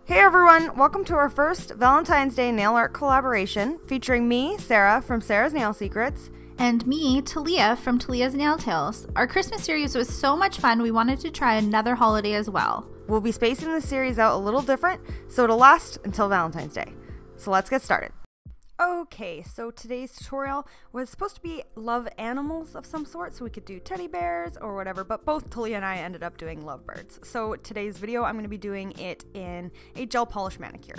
Hey everyone, welcome to our first Valentine's Day nail art collaboration featuring me, Sarah from Sarah's Nail Secrets, and me, Talia from Talia's Nail Tales. Our Christmas series was so much fun, we wanted to try another holiday as well. We'll be spacing the series out a little different, so it'll last until Valentine's Day. So let's get started. Okay, so today's tutorial was supposed to be love animals of some sort, so we could do teddy bears or whatever, but both Talia and I ended up doing lovebirds. So today's video, I'm going to be doing it in a gel polish manicure.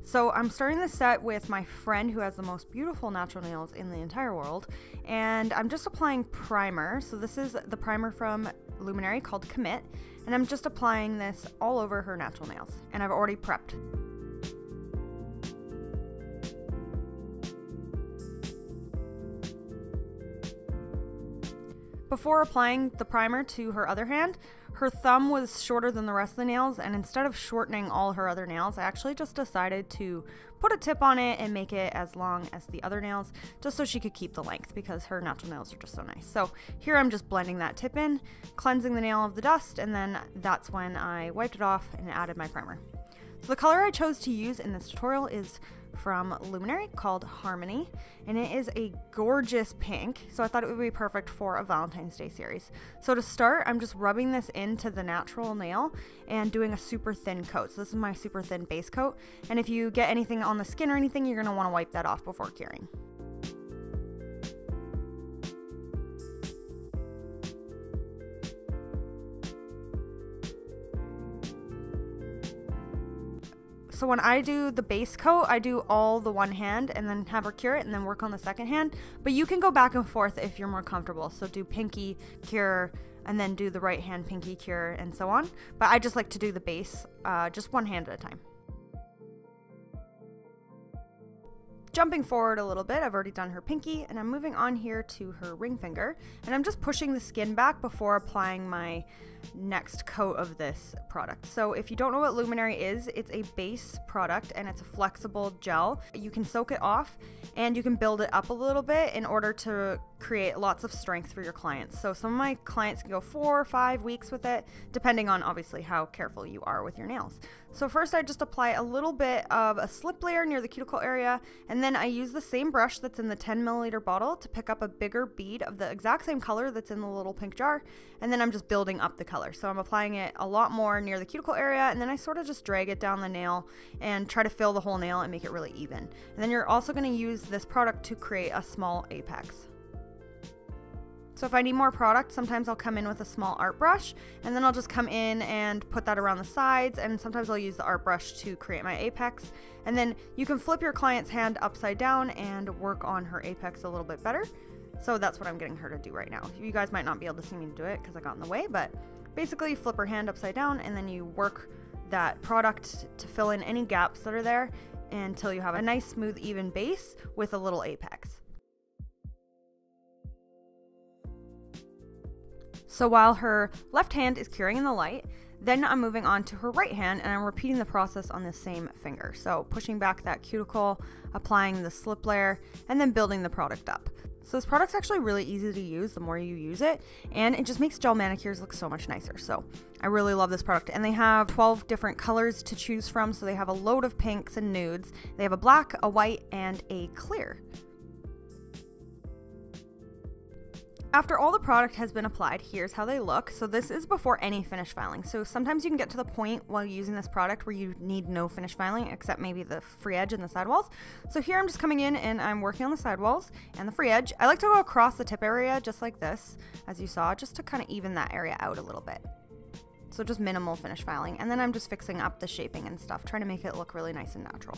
So I'm starting this set with my friend who has the most beautiful natural nails in the entire world, and I'm just applying primer. So this is the primer from Luminary called Commit, and I'm just applying this all over her natural nails, and I've already prepped. Before applying the primer to her other hand, her thumb was shorter than the rest of the nails, and instead of shortening all her other nails, I actually just decided to put a tip on it and make it as long as the other nails, just so she could keep the length because her natural nails are just so nice. So here I'm just blending that tip in, cleansing the nail of the dust, and then that's when I wiped it off and added my primer. So the color I chose to use in this tutorial is from Luminary called Harmony, and it is a gorgeous pink, so I thought it would be perfect for a Valentine's Day series. So to start, I'm just rubbing this into the natural nail and doing a super thin coat. So this is my super thin base coat, and if you get anything on the skin or anything, you're going to want to wipe that off before curing. So when I do the base coat, I do all the one hand and then have her cure it and then work on the second hand. But you can go back and forth if you're more comfortable. So do pinky, cure, and then do the right hand pinky, cure, and so on. But I just like to do the base just one hand at a time. Jumping forward a little bit, I've already done her pinky, and I'm moving on here to her ring finger, and I'm just pushing the skin back before applying my next coat of this product. So if you don't know what Luminary is, it's a base product and it's a flexible gel. You can soak it off and you can build it up a little bit in order to create lots of strength for your clients. So some of my clients can go 4 or 5 weeks with it, depending on obviously how careful you are with your nails. So first I just apply a little bit of a slip layer near the cuticle area, and then I use the same brush that's in the 10 milliliter bottle to pick up a bigger bead of the exact same color that's in the little pink jar, and then I'm just building up the color. So I'm applying it a lot more near the cuticle area, and then I sort of just drag it down the nail and try to fill the whole nail and make it really even. And then you're also going to use this product to create a small apex. So if I need more product, sometimes I'll come in with a small art brush, and then I'll just come in and put that around the sides, and sometimes I'll use the art brush to create my apex. And then you can flip your client's hand upside down and work on her apex a little bit better. So that's what I'm getting her to do right now. You guys might not be able to see me do it because I got in the way, but basically you flip her hand upside down and then you work that product to fill in any gaps that are there until you have a nice smooth even base with a little apex. So while her left hand is curing in the light, then I'm moving on to her right hand and I'm repeating the process on the same finger. So pushing back that cuticle, applying the slip layer, and then building the product up. So this product's actually really easy to use the more you use it, and it just makes gel manicures look so much nicer. So I really love this product, and they have 12 different colors to choose from. So they have a load of pinks and nudes. They have a black, a white, and a clear. After all the product has been applied, here's how they look. So this is before any finish filing. So sometimes you can get to the point while using this product where you need no finish filing except maybe the free edge and the sidewalls. So here I'm just coming in and I'm working on the sidewalls and the free edge. I like to go across the tip area just like this, as you saw, just to kind of even that area out a little bit. So just minimal finish filing. And then I'm just fixing up the shaping and stuff, trying to make it look really nice and natural.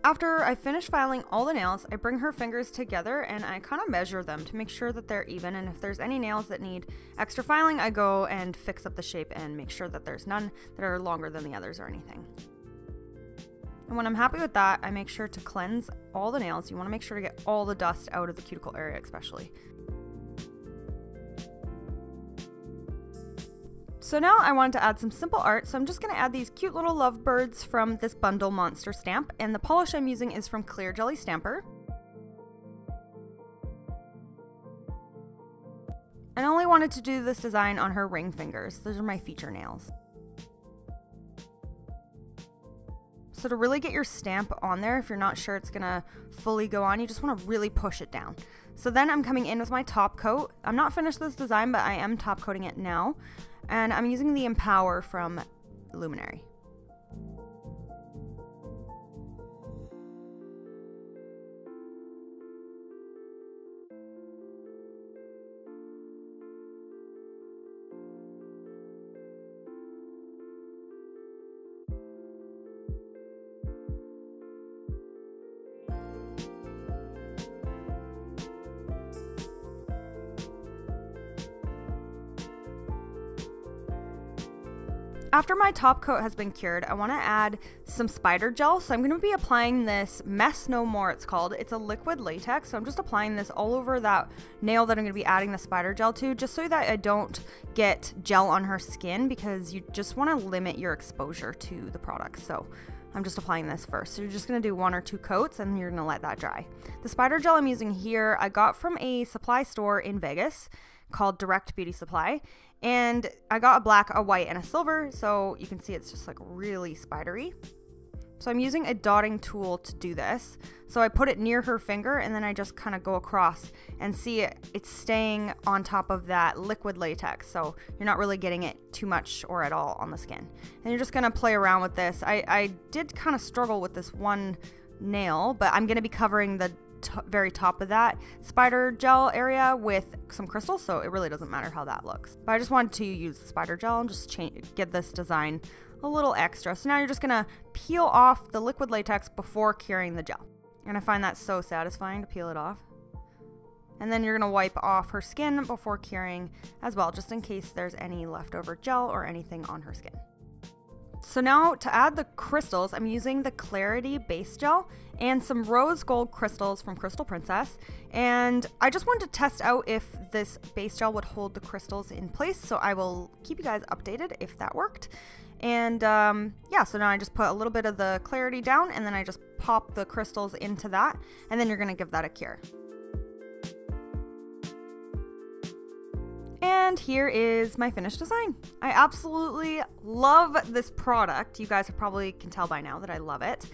After I finish filing all the nails, I bring her fingers together and I kind of measure them to make sure that they're even, and if there's any nails that need extra filing, I go and fix up the shape and make sure that there's none that are longer than the others or anything. And when I'm happy with that, I make sure to cleanse all the nails. You want to make sure to get all the dust out of the cuticle area especially. So now I wanted to add some simple art, so I'm just going to add these cute little lovebirds from this bundle monster stamp, and the polish I'm using is from Clear Jelly Stamper. And I only wanted to do this design on her ring fingers. Those are my feature nails. So to really get your stamp on there, if you're not sure it's gonna fully go on, you just wanna really push it down. So then I'm coming in with my top coat. I'm not finished this design, but I am top coating it now. And I'm using the Empower from Luminary. After my top coat has been cured, I want to add some spider gel. So I'm going to be applying this Mess No More, it's called. It's a liquid latex. So I'm just applying this all over that nail that I'm going to be adding the spider gel to, just so that I don't get gel on her skin, because you just want to limit your exposure to the product. So I'm just applying this first. So you're just going to do 1 or 2 coats and you're going to let that dry. The spider gel I'm using here, I got from a supply store in Vegas called Direct Beauty Supply. And I got a black, a white, and a silver, so you can see it's just like really spidery. So I'm using a dotting tool to do this. So I put it near her finger, and then I just kind of go across and see it's staying on top of that liquid latex. So you're not really getting it too much or at all on the skin. And you're just gonna play around with this. I did kind of struggle with this one nail, but I'm gonna be covering the very top of that spider gel area with some crystals, so it really doesn't matter how that looks. But I just wanted to use the spider gel and just give this design a little extra. So now you're just gonna peel off the liquid latex before curing the gel, and I find that so satisfying to peel it off. And then you're gonna wipe off her skin before curing as well, just in case there's any leftover gel or anything on her skin. So now to add the crystals, I'm using the Clarity Base Gel and some rose gold crystals from Crystal Princess. And I just wanted to test out if this base gel would hold the crystals in place. So I will keep you guys updated if that worked. And yeah, so now I just put a little bit of the Clarity down, and then I just pop the crystals into that. And then you're gonna give that a cure. And here is my finished design. I absolutely love this product. You guys probably can tell by now that I love it.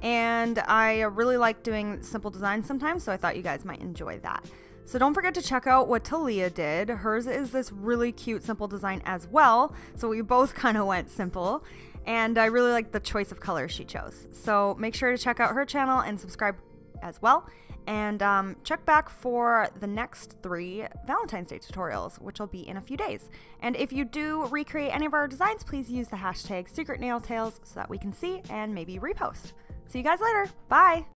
And I really like doing simple designs sometimes, so I thought you guys might enjoy that. So don't forget to check out what Talia did. Hers is this really cute simple design as well. So we both kind of went simple. And I really like the choice of colors she chose. So make sure to check out her channel and subscribe as well. And check back for the next 3 Valentine's Day tutorials, which will be in a few days. And if you do recreate any of our designs, please use the hashtag SecretNailTales so that we can see and maybe repost. See you guys later. Bye!